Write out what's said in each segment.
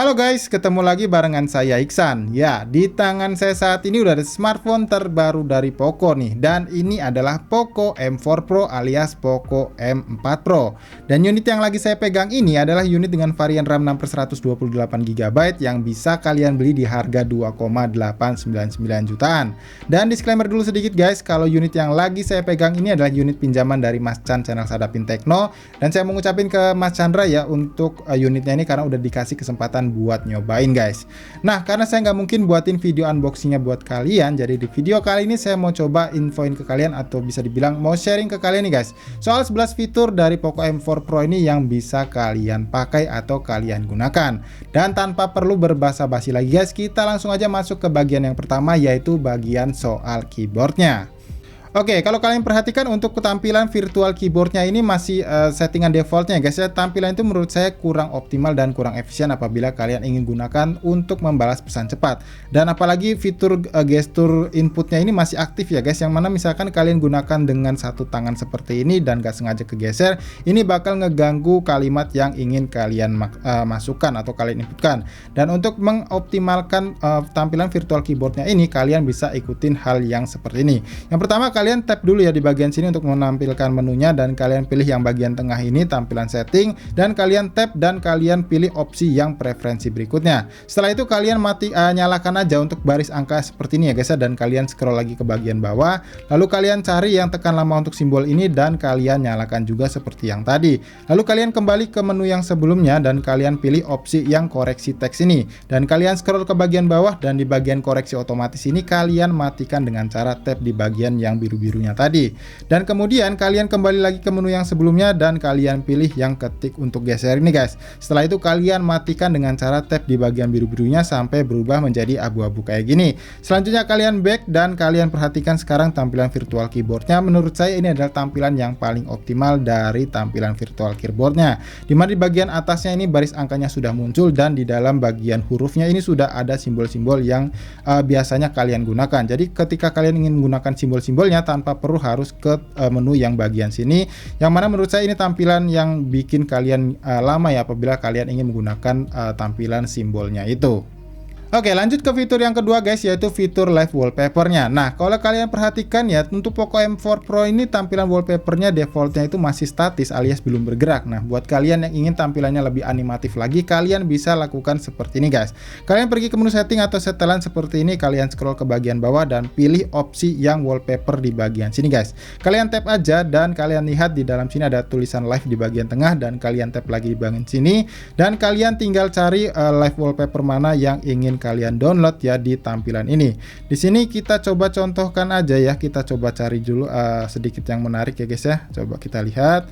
Halo guys, ketemu lagi barengan saya Iksan. Ya, di tangan saya saat ini udah ada smartphone terbaru dari Poco nih. Dan ini adalah Poco M4 Pro alias Poco M4 Pro. Dan unit yang lagi saya pegang ini adalah unit dengan varian RAM 6/128 GB yang bisa kalian beli di harga 2,899 jutaan. Dan disclaimer dulu sedikit guys, kalau unit yang lagi saya pegang ini adalah unit pinjaman dari Mas Chan channel Sadapin Tekno. Dan saya mau ngucapin ke Mas Chandra ya untuk unitnya ini karena udah dikasih kesempatan buat nyobain guys. Nah, karena saya nggak mungkin buatin video unboxingnya buat kalian, jadi di video kali ini saya mau coba infoin ke kalian atau bisa dibilang mau sharing ke kalian nih guys, soal 11 fitur dari Poco M4 Pro ini yang bisa kalian pakai atau kalian gunakan. Dan tanpa perlu berbasa-basi lagi guys, kita langsung aja masuk ke bagian yang pertama, yaitu bagian soal keyboardnya. Oke, kalau kalian perhatikan untuk ketampilan virtual keyboardnya ini masih settingan defaultnya guys ya. Tampilan itu menurut saya kurang optimal dan kurang efisien apabila kalian ingin gunakan untuk membalas pesan cepat. Dan apalagi fitur gestur inputnya ini masih aktif ya guys, yang mana misalkan kalian gunakan dengan satu tangan seperti ini dan gak sengaja kegeser, ini bakal ngeganggu kalimat yang ingin kalian masukkan atau kalian inputkan. Dan untuk mengoptimalkan tampilan virtual keyboardnya ini, kalian bisa ikutin hal yang seperti ini. Yang pertama, kalian tap dulu ya di bagian sini untuk menampilkan menunya, dan kalian pilih yang bagian tengah ini tampilan setting, dan kalian tap dan kalian pilih opsi yang preferensi berikutnya. Setelah itu kalian nyalakan aja untuk baris angka seperti ini ya guys ya, dan kalian scroll lagi ke bagian bawah, lalu kalian cari yang tekan lama untuk simbol ini dan kalian nyalakan juga seperti yang tadi. Lalu kalian kembali ke menu yang sebelumnya dan kalian pilih opsi yang koreksi teks ini, dan kalian scroll ke bagian bawah, dan di bagian koreksi otomatis ini kalian matikan dengan cara tap di bagian yang biru-birunya tadi. Dan kemudian kalian kembali lagi ke menu yang sebelumnya dan kalian pilih yang ketik untuk geser ini guys. Setelah itu kalian matikan dengan cara tap di bagian biru-birunya sampai berubah menjadi abu-abu kayak gini. Selanjutnya kalian back dan kalian perhatikan sekarang tampilan virtual keyboardnya. Menurut saya ini adalah tampilan yang paling optimal dari tampilan virtual keyboardnya, dimana di bagian atasnya ini baris angkanya sudah muncul, dan di dalam bagian hurufnya ini sudah ada simbol-simbol yang biasanya kalian gunakan. Jadi ketika kalian ingin menggunakan simbol-simbolnya tanpa perlu harus ke menu yang bagian sini, yang mana menurut saya ini tampilan yang bikin kalian lama ya apabila kalian ingin menggunakan tampilan simbolnya itu. Oke, lanjut ke fitur yang kedua guys, yaitu fitur live wallpapernya. Nah, kalau kalian perhatikan ya, untuk Poco M4 Pro ini tampilan wallpapernya defaultnya itu masih statis alias belum bergerak. Nah, buat kalian yang ingin tampilannya lebih animatif lagi, kalian bisa lakukan seperti ini guys. Kalian pergi ke menu setting atau setelan seperti ini, kalian scroll ke bagian bawah dan pilih opsi yang wallpaper di bagian sini guys. Kalian tap aja dan kalian lihat di dalam sini ada tulisan live di bagian tengah, dan kalian tap lagi di bagian sini, dan kalian tinggal cari live wallpaper mana yang ingin kalian download ya di tampilan ini. Di sini kita coba contohkan aja ya, kita coba cari dulu sedikit yang menarik ya guys ya. Coba kita lihat.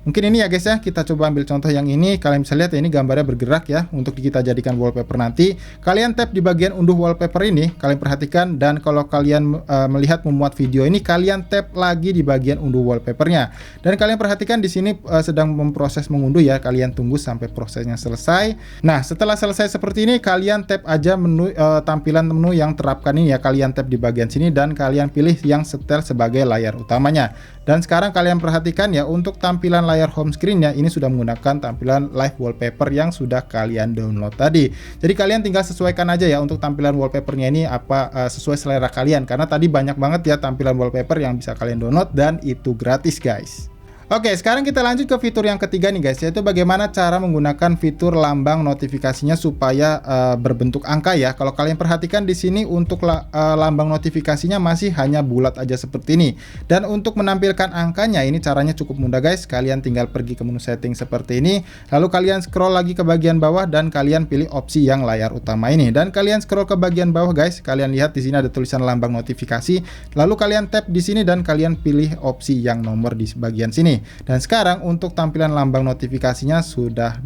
Mungkin ini ya guys ya, kita coba ambil contoh yang ini. Kalian bisa lihat ya, ini gambarnya bergerak ya untuk kita jadikan wallpaper nanti. Kalian tap di bagian unduh wallpaper ini, kalian perhatikan, dan kalau kalian melihat memuat video ini, kalian tap lagi di bagian unduh wallpapernya. Dan kalian perhatikan di sini sedang memproses mengunduh ya, kalian tunggu sampai prosesnya selesai. Nah, setelah selesai seperti ini, kalian tap aja menu tampilan menu yang terapkan ini ya, kalian tap di bagian sini dan kalian pilih yang setel sebagai layar utamanya. Dan sekarang kalian perhatikan ya, untuk tampilan layar home screen-nya ini sudah menggunakan tampilan live wallpaper yang sudah kalian download tadi. Jadi kalian tinggal sesuaikan aja ya untuk tampilan wallpapernya ini apa sesuai selera kalian, karena tadi banyak banget ya tampilan wallpaper yang bisa kalian download dan itu gratis guys. Oke, sekarang kita lanjut ke fitur yang ketiga nih guys, yaitu bagaimana cara menggunakan fitur lambang notifikasinya supaya berbentuk angka ya. Kalau kalian perhatikan di sini untuk lambang notifikasinya masih hanya bulat aja seperti ini. Dan untuk menampilkan angkanya ini caranya cukup mudah guys. Kalian tinggal pergi ke menu setting seperti ini, lalu kalian scroll lagi ke bagian bawah dan kalian pilih opsi yang layar utama ini. Dan kalian scroll ke bagian bawah guys, kalian lihat di sini ada tulisan lambang notifikasi. Lalu kalian tap di sini dan kalian pilih opsi yang nomor di bagian sini. Dan sekarang untuk tampilan lambang notifikasinya sudah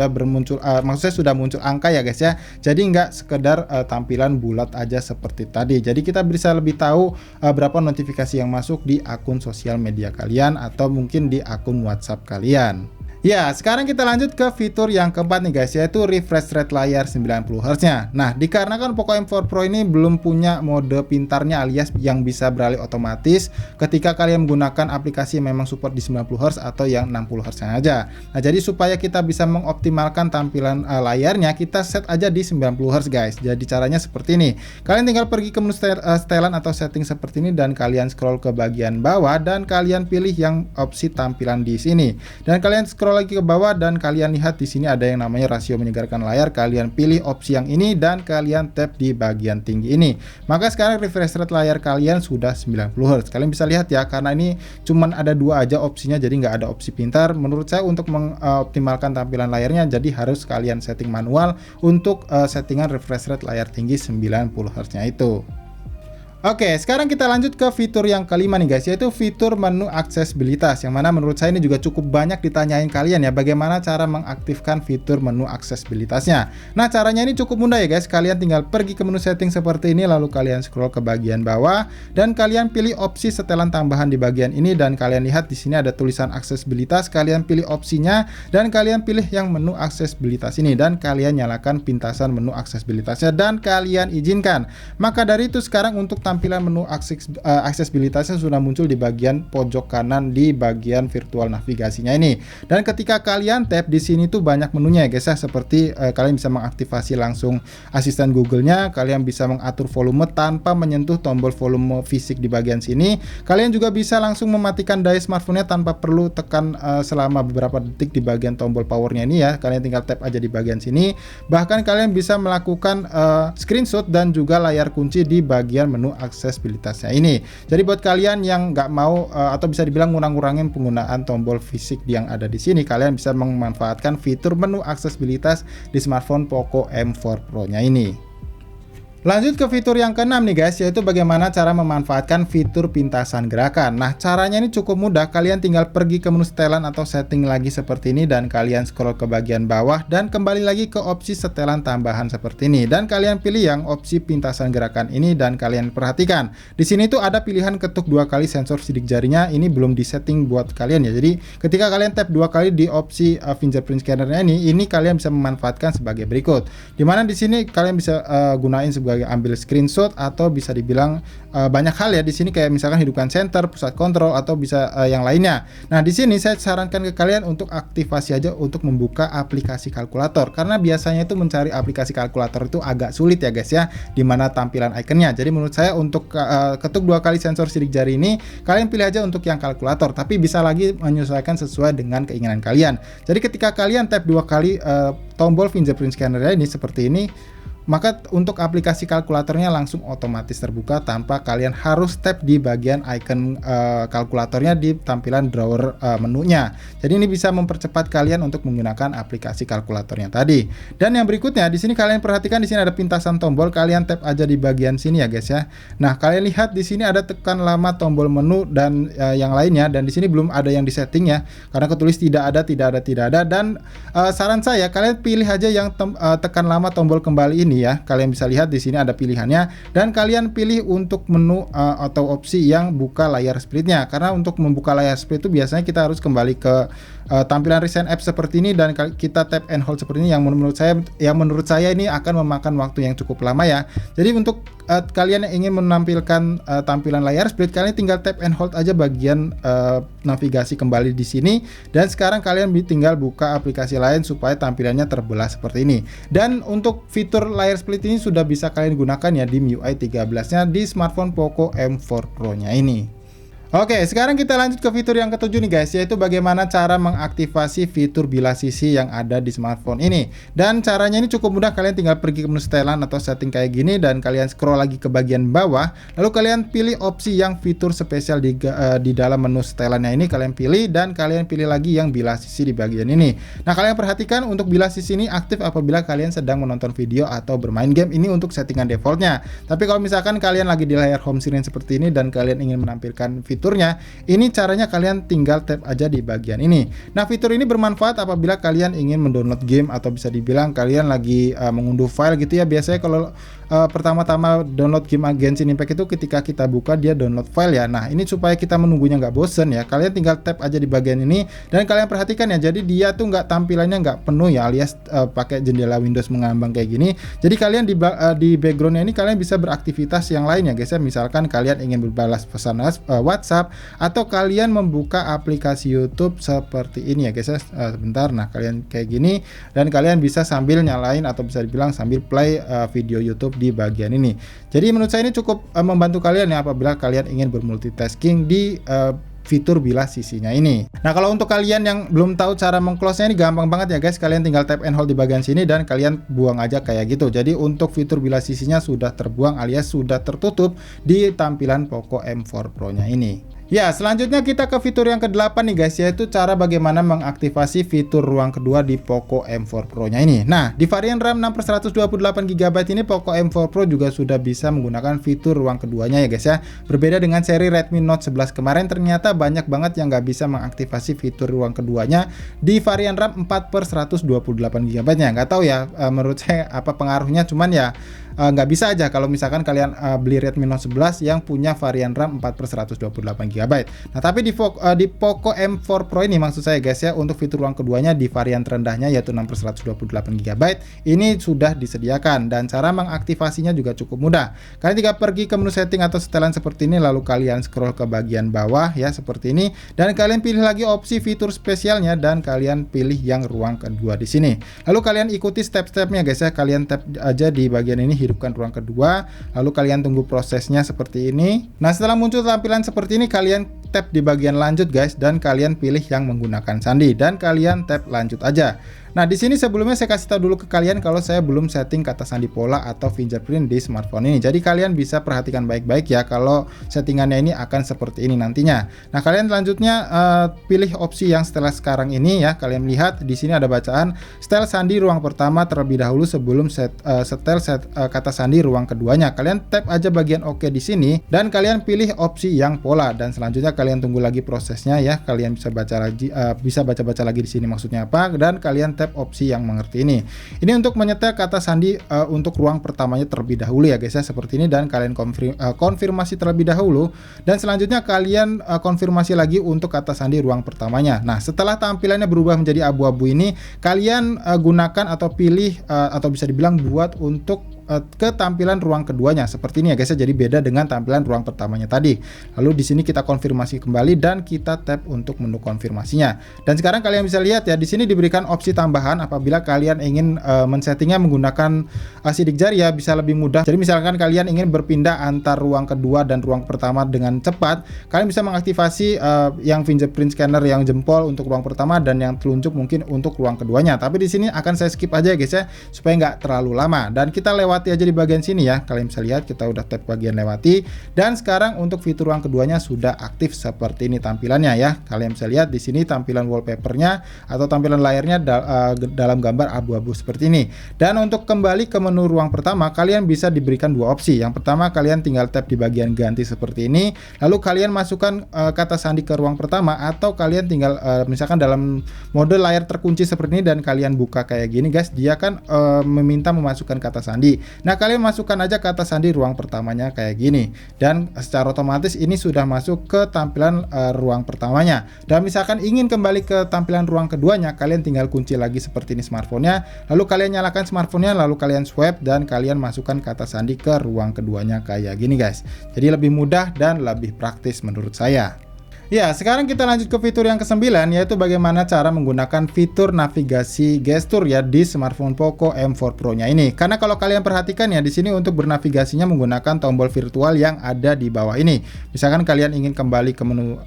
bermuncul, maksudnya sudah muncul angka ya guys ya. Jadi nggak sekedar tampilan bulat aja seperti tadi. Jadi kita bisa lebih tahu berapa notifikasi yang masuk di akun sosial media kalian atau mungkin di akun WhatsApp kalian. Ya, sekarang kita lanjut ke fitur yang keempat nih guys, yaitu refresh rate layar 90Hz-nya. Nah, dikarenakan Poco M4 Pro ini belum punya mode pintarnya alias yang bisa beralih otomatis ketika kalian menggunakan aplikasi yang memang support di 90Hz atau yang 60Hz aja. Nah, jadi supaya kita bisa mengoptimalkan tampilan layarnya, kita set aja di 90Hz guys. Jadi caranya seperti ini. Kalian tinggal pergi ke menu setelan atau setting seperti ini dan kalian scroll ke bagian bawah dan kalian pilih yang opsi tampilan di sini. Dan kalian scroll lagi ke bawah dan kalian lihat di sini ada yang namanya rasio menyegarkan layar. Kalian pilih opsi yang ini dan kalian tap di bagian tinggi ini. Maka sekarang refresh rate layar kalian sudah 90Hz. Kalian bisa lihat ya, karena ini cuman ada dua aja opsinya, jadi nggak ada opsi pintar. Menurut saya untuk mengoptimalkan tampilan layarnya, jadi harus kalian setting manual untuk settingan refresh rate layar tinggi 90Hz-nya itu. Oke, sekarang kita lanjut ke fitur yang kelima nih guys, yaitu fitur menu aksesibilitas, yang mana menurut saya ini juga cukup banyak ditanyain kalian ya, bagaimana cara mengaktifkan fitur menu aksesibilitasnya. Nah, caranya ini cukup mudah ya guys. Kalian tinggal pergi ke menu setting seperti ini, lalu kalian scroll ke bagian bawah dan kalian pilih opsi setelan tambahan di bagian ini dan kalian lihat di sini ada tulisan aksesibilitas. Kalian pilih opsinya dan kalian pilih yang menu aksesibilitas ini dan kalian nyalakan pintasan menu aksesibilitasnya dan kalian izinkan. Maka dari itu sekarang untuk tampilan menu aksesibilitasnya sudah muncul di bagian pojok kanan di bagian virtual navigasinya ini. Dan ketika kalian tap di sini tuh banyak menunya ya guys ya, seperti kalian bisa mengaktifasi langsung asisten Google-nya, kalian bisa mengatur volume tanpa menyentuh tombol volume fisik di bagian sini. Kalian juga bisa langsung mematikan daya smartphone-nya tanpa perlu tekan selama beberapa detik di bagian tombol powernya ini ya. Kalian tinggal tap aja di bagian sini. Bahkan kalian bisa melakukan screenshot dan juga layar kunci di bagian menu aksesibilitasnya ini. Jadi buat kalian yang nggak mau atau bisa dibilang ngurang-ngurangin penggunaan tombol fisik yang ada di sini, kalian bisa memanfaatkan fitur menu aksesibilitas di smartphone Poco M4 Pro-nya ini. Lanjut ke fitur yang keenam nih guys, yaitu bagaimana cara memanfaatkan fitur pintasan gerakan. Nah, caranya ini cukup mudah. Kalian tinggal pergi ke menu setelan atau setting lagi seperti ini dan kalian scroll ke bagian bawah dan kembali lagi ke opsi setelan tambahan seperti ini dan kalian pilih yang opsi pintasan gerakan ini dan kalian perhatikan. Di sini tuh ada pilihan ketuk 2 kali sensor sidik jarinya, ini belum disetting buat kalian ya. Jadi, ketika kalian tap 2 kali di opsi fingerprint scannernya ini kalian bisa memanfaatkan sebagai berikut. Dimana di sini kalian bisa gunain sebagai ambil screenshot atau bisa dibilang banyak hal ya di sini, kayak misalkan hidupkan center, pusat kontrol atau bisa yang lainnya. Nah, di sini saya sarankan ke kalian untuk aktifasi aja untuk membuka aplikasi kalkulator, karena biasanya itu mencari aplikasi kalkulator itu agak sulit ya guys ya, dimana tampilan ikonnya. Jadi menurut saya untuk ketuk 2 kali sensor sidik jari ini kalian pilih aja untuk yang kalkulator, tapi bisa lagi menyesuaikan sesuai dengan keinginan kalian. Jadi ketika kalian tap 2 kali tombol fingerprint scanner ini seperti ini, maka untuk aplikasi kalkulatornya langsung otomatis terbuka tanpa kalian harus tap di bagian icon kalkulatornya di tampilan drawer menunya. Jadi ini bisa mempercepat kalian untuk menggunakan aplikasi kalkulatornya tadi. Dan yang berikutnya di sini kalian perhatikan, di sini ada pintasan tombol, kalian tap aja di bagian sini ya guys ya. Nah, kalian lihat di sini ada tekan lama tombol menu dan yang lainnya, dan di sini belum ada yang disetting ya, karena ketulis tidak ada. Dan saran saya kalian pilih aja yang tekan lama tombol kembali ini ya. Kalian bisa lihat di sini ada pilihannya dan kalian pilih untuk menu atau opsi yang buka layar splitnya, karena untuk membuka layar split itu biasanya kita harus kembali ke tampilan recent app seperti ini dan kita tap and hold seperti ini, yang menurut saya ini akan memakan waktu yang cukup lama ya. Jadi untuk kalian yang ingin menampilkan tampilan layar split, kalian tinggal tap and hold aja bagian navigasi kembali di sini dan sekarang kalian tinggal buka aplikasi lain supaya tampilannya terbelah seperti ini. Dan untuk fitur layar split ini sudah bisa kalian gunakan ya di MIUI 13-nya di smartphone Poco M4 Pro-nya ini. Oke, sekarang kita lanjut ke fitur yang ketujuh nih guys, yaitu bagaimana cara mengaktifasi fitur bilas sisi yang ada di smartphone ini. Dan caranya ini cukup mudah, kalian tinggal pergi ke menu setelan atau setting kayak gini dan kalian scroll lagi ke bagian bawah, lalu kalian pilih opsi yang fitur spesial di dalam menu setelannya ini, kalian pilih dan kalian pilih lagi yang bilas sisi di bagian ini. Nah, kalian perhatikan untuk bilas sisi ini aktif apabila kalian sedang menonton video atau bermain game, ini untuk settingan defaultnya. Tapi kalau misalkan kalian lagi di layar home screen seperti ini dan kalian ingin menampilkan fiturnya, ini caranya kalian tinggal tap aja di bagian ini. Nah, fitur ini bermanfaat apabila kalian ingin mendownload game atau bisa dibilang kalian lagi mengunduh file gitu ya. Biasanya kalau pertama-tama download game Genshin Impact itu ketika kita buka dia download file ya. Nah, ini supaya kita menunggunya nggak bosen ya, kalian tinggal tap aja di bagian ini, dan kalian perhatikan ya, jadi dia tuh nggak, tampilannya nggak penuh ya, alias pakai jendela Windows mengambang kayak gini. Jadi kalian di backgroundnya ini kalian bisa beraktivitas yang lain ya guys ya. Misalkan kalian ingin berbalas pesan WhatsApp, atau kalian membuka aplikasi YouTube seperti ini ya guys ya. Sebentar, nah kalian kayak gini, dan kalian bisa sambil nyalain atau bisa dibilang sambil play video YouTube di bagian ini. Jadi menurut saya ini cukup membantu kalian ya apabila kalian ingin bermultitasking di fitur bilas sisinya ini. Nah, kalau untuk kalian yang belum tahu cara meng-close-nya, ini gampang banget ya guys. Kalian tinggal tap and hold di bagian sini dan kalian buang aja kayak gitu. Jadi untuk fitur bilas sisinya sudah terbuang alias sudah tertutup di tampilan Poco M4 Pro-nya ini. Ya, selanjutnya kita ke fitur yang ke-8 nih guys, yaitu cara bagaimana mengaktifasi fitur ruang kedua di Poco M4 Pro-nya ini. Nah, di varian RAM 6/128GB ini Poco M4 Pro juga sudah bisa menggunakan fitur ruang keduanya ya guys ya. Berbeda dengan seri Redmi Note 11 kemarin, ternyata banyak banget yang nggak bisa mengaktifasi fitur ruang keduanya di varian RAM 4/128GB nya. Nggak tahu ya, menurut saya apa pengaruhnya, cuman ya nggak bisa aja kalau misalkan kalian beli Redmi Note 11 yang punya varian RAM 4/128GB. Nah, tapi di Poco M4 Pro ini maksud saya guys ya, untuk fitur ruang keduanya di varian terendahnya yaitu 6/128GB ini sudah disediakan, dan cara mengaktifasinya juga cukup mudah. Kalian tinggal pergi ke menu setting atau setelan seperti ini, lalu kalian scroll ke bagian bawah ya seperti ini, dan kalian pilih lagi opsi fitur spesialnya dan kalian pilih yang ruang kedua di sini. Lalu kalian ikuti step-stepnya guys ya, kalian tap aja di bagian ini, hidupkan ruang kedua, lalu kalian tunggu prosesnya seperti ini. Nah, setelah muncul tampilan seperti ini, kalian tap di bagian lanjut guys, dan kalian pilih yang menggunakan sandi, dan kalian tap lanjut aja. Nah, di sini sebelumnya saya kasih tahu dulu ke kalian kalau saya belum setting kata sandi pola atau fingerprint di smartphone ini. Jadi kalian bisa perhatikan baik-baik ya kalau settingannya ini akan seperti ini nantinya. Nah, kalian selanjutnya pilih opsi yang setelah sekarang ini ya. Kalian lihat di sini ada bacaan setel sandi ruang pertama terlebih dahulu sebelum setel kata sandi ruang keduanya. Kalian tap aja bagian oke di sini dan kalian pilih opsi yang pola, dan selanjutnya kalian tunggu lagi prosesnya ya. Kalian bisa baca lagi, bisa baca-baca lagi di sini maksudnya apa, dan kalian tap opsi yang mengerti ini. Ini untuk menyetel kata sandi untuk ruang pertamanya terlebih dahulu ya guys ya, seperti ini, dan kalian konfirmasi terlebih dahulu, dan selanjutnya kalian konfirmasi lagi untuk kata sandi ruang pertamanya. Nah, setelah tampilannya berubah menjadi abu-abu ini, kalian gunakan atau pilih atau bisa dibilang buat untuk ke tampilan ruang keduanya seperti ini ya guys ya. Jadi beda dengan tampilan ruang pertamanya tadi. Lalu di sini kita konfirmasi kembali dan kita tap untuk menu konfirmasinya. Dan sekarang kalian bisa lihat ya, di sini diberikan opsi tambahan apabila kalian ingin men-settingnya menggunakan sidik jari ya, bisa lebih mudah. Jadi misalkan kalian ingin berpindah antar ruang kedua dan ruang pertama dengan cepat, kalian bisa mengaktifasi yang fingerprint scanner yang jempol untuk ruang pertama dan yang telunjuk mungkin untuk ruang keduanya. Tapi di sini akan saya skip aja ya guys ya, supaya nggak terlalu lama. Dan kita lewati aja di bagian sini ya. Kalian bisa lihat kita udah tap bagian lewati, dan sekarang untuk fitur ruang keduanya sudah aktif seperti ini tampilannya ya. Kalian bisa lihat di sini tampilan wallpapernya atau tampilan layarnya dalam gambar abu-abu seperti ini. Dan untuk kembali ke menu ruang pertama, kalian bisa diberikan dua opsi. Yang pertama, kalian tinggal tap di bagian ganti seperti ini, lalu kalian masukkan kata sandi ke ruang pertama, atau kalian tinggal misalkan dalam mode layar terkunci seperti ini dan kalian buka kayak gini guys, dia kan meminta memasukkan kata sandi. Nah, kalian masukkan aja kata sandi ruang pertamanya kayak gini, dan secara otomatis ini sudah masuk ke tampilan ruang pertamanya. Dan misalkan ingin kembali ke tampilan ruang keduanya, kalian tinggal kunci lagi seperti ini smartphone-nya, lalu kalian nyalakan smartphone-nya, lalu kalian swipe dan kalian masukkan kata sandi ke ruang keduanya kayak gini guys. Jadi lebih mudah dan lebih praktis menurut saya. Ya, sekarang kita lanjut ke fitur yang ke-9, yaitu bagaimana cara menggunakan fitur navigasi gestur ya di smartphone Poco M4 Pro-nya ini. Karena kalau kalian perhatikan ya, di sini untuk bernavigasinya menggunakan tombol virtual yang ada di bawah ini. Misalkan kalian ingin kembali ke menu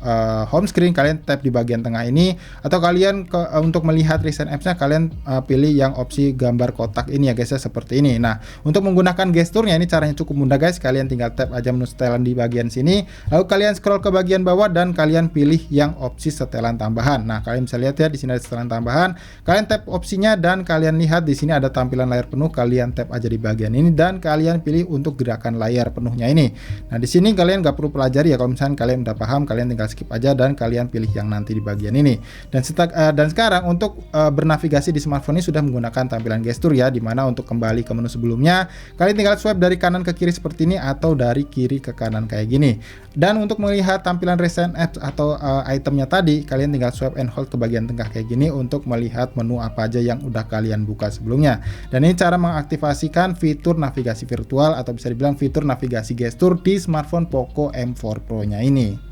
home screen, kalian tap di bagian tengah ini, atau kalian untuk melihat recent apps-nya kalian pilih yang opsi gambar kotak ini ya guys ya, seperti ini. Nah, untuk menggunakan gesturnya ini caranya cukup mudah guys. Kalian tinggal tap aja menu setelan di bagian sini, lalu kalian scroll ke bagian bawah dan kalian kalian pilih yang opsi setelan tambahan. Nah, kalian bisa lihat ya di sini ada setelan tambahan. Kalian tap opsinya dan kalian lihat di sini ada tampilan layar penuh. Kalian tap aja di bagian ini dan kalian pilih untuk gerakan layar penuhnya ini. Nah, di sini kalian nggak perlu pelajari ya. Kalau misalnya kalian udah paham, kalian tinggal skip aja dan kalian pilih yang nanti di bagian ini. Dan sekarang untuk bernavigasi di smartphone ini sudah menggunakan tampilan gestur ya, dimana untuk kembali ke menu sebelumnya kalian tinggal swipe dari kanan ke kiri seperti ini atau dari kiri ke kanan kayak gini. Dan untuk melihat tampilan recent apps atau itemnya tadi, kalian tinggal swipe and hold ke bagian tengah kayak gini untuk melihat menu apa aja yang udah kalian buka sebelumnya. Dan ini cara mengaktifasikan fitur navigasi virtual atau bisa dibilang fitur navigasi gestur di smartphone Poco M4 Pro nya ini.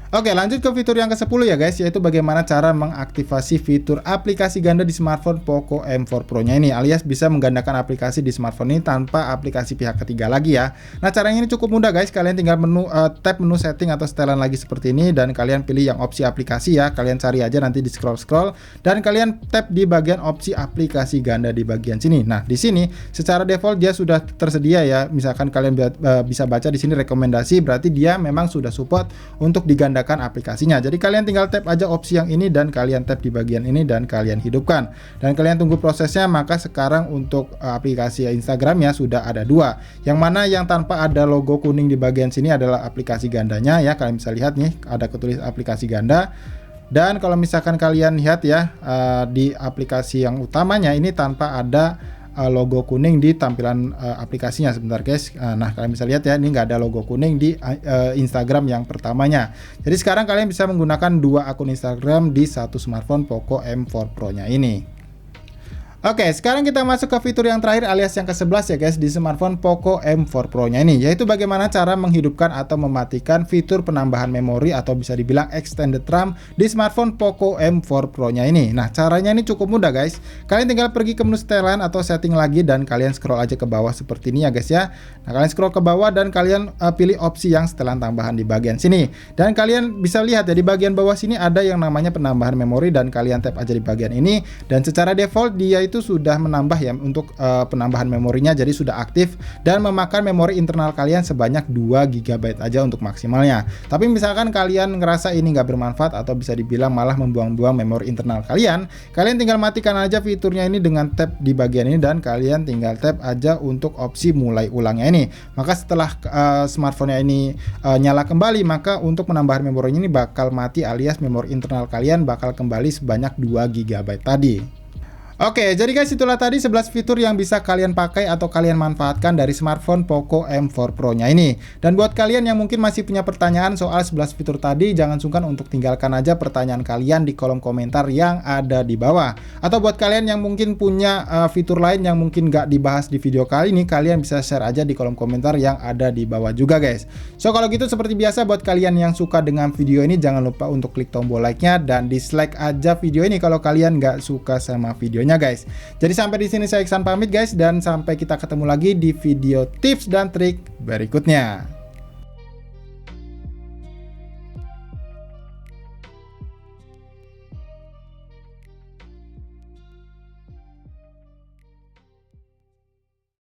Oke, lanjut ke fitur yang ke-10 ya guys, yaitu bagaimana cara mengaktifasi fitur aplikasi ganda di smartphone Poco M4 Pro nya ini, alias bisa menggandakan aplikasi di smartphone ini tanpa aplikasi pihak ketiga lagi ya. Nah, caranya ini cukup mudah guys, kalian tinggal tap menu setting atau setelan lagi seperti ini dan kalian pilih yang opsi aplikasi ya, kalian cari aja nanti di scroll dan kalian tap di bagian opsi aplikasi ganda di bagian sini. Nah, di sini secara default dia sudah tersedia ya, misalkan kalian bisa baca di sini rekomendasi, berarti dia memang sudah support untuk diganda aplikasinya. Jadi kalian tinggal tap aja opsi yang ini dan kalian tap di bagian ini dan kalian hidupkan. Dan kalian tunggu prosesnya. Maka sekarang untuk aplikasi Instagramnya sudah ada 2. Yang mana yang tanpa ada logo kuning di bagian sini adalah aplikasi gandanya ya. Kalian bisa lihat nih ada ketulis aplikasi ganda. Dan kalau misalkan kalian lihat ya di aplikasi yang utamanya ini tanpa ada logo kuning di tampilan aplikasinya. Sebentar guys, nah kalian bisa lihat ya, ini nggak ada logo kuning di Instagram yang pertamanya. Jadi sekarang kalian bisa menggunakan 2 akun Instagram di satu smartphone Poco M4 Pro nya ini. Oke, sekarang kita masuk ke fitur yang terakhir alias yang ke-11 ya guys di smartphone Poco M4 Pro nya ini, yaitu bagaimana cara menghidupkan atau mematikan fitur penambahan memori atau bisa dibilang extended RAM di smartphone Poco M4 Pro nya ini. Nah, caranya ini cukup mudah guys. Kalian tinggal pergi ke menu setelan atau setting lagi dan kalian scroll aja ke bawah seperti ini ya guys ya. Nah, kalian scroll ke bawah dan kalian pilih opsi yang setelan tambahan di bagian sini. Dan kalian bisa lihat ya di bagian bawah sini ada yang namanya penambahan memori dan kalian tap aja di bagian ini dan secara default dia itu sudah menambah ya untuk penambahan memorinya, jadi sudah aktif dan memakan memori internal kalian sebanyak 2 GB aja untuk maksimalnya. Tapi misalkan kalian ngerasa ini nggak bermanfaat atau bisa dibilang malah membuang-buang memori internal kalian tinggal matikan aja fiturnya ini dengan tap di bagian ini dan kalian tinggal tap aja untuk opsi mulai ulangnya ini. Maka setelah smartphone-nya ini nyala kembali, maka untuk menambah memorinya ini bakal mati alias memori internal kalian bakal kembali sebanyak 2 GB tadi. Oke, jadi guys itulah tadi 11 fitur yang bisa kalian pakai atau kalian manfaatkan dari smartphone Poco M4 Pro nya ini. Dan buat kalian yang mungkin masih punya pertanyaan soal 11 fitur tadi, jangan sungkan untuk tinggalkan aja pertanyaan kalian di kolom komentar yang ada di bawah. Atau buat kalian yang mungkin punya fitur lain yang mungkin gak dibahas di video kali ini, kalian bisa share aja di kolom komentar yang ada di bawah juga guys. So kalau gitu seperti biasa buat kalian yang suka dengan video ini, jangan lupa untuk klik tombol like-nya dan dislike aja video ini kalau kalian gak suka sama videonya guys. Jadi sampai di sini saya Iksan pamit guys dan sampai kita ketemu lagi di video tips dan trik berikutnya.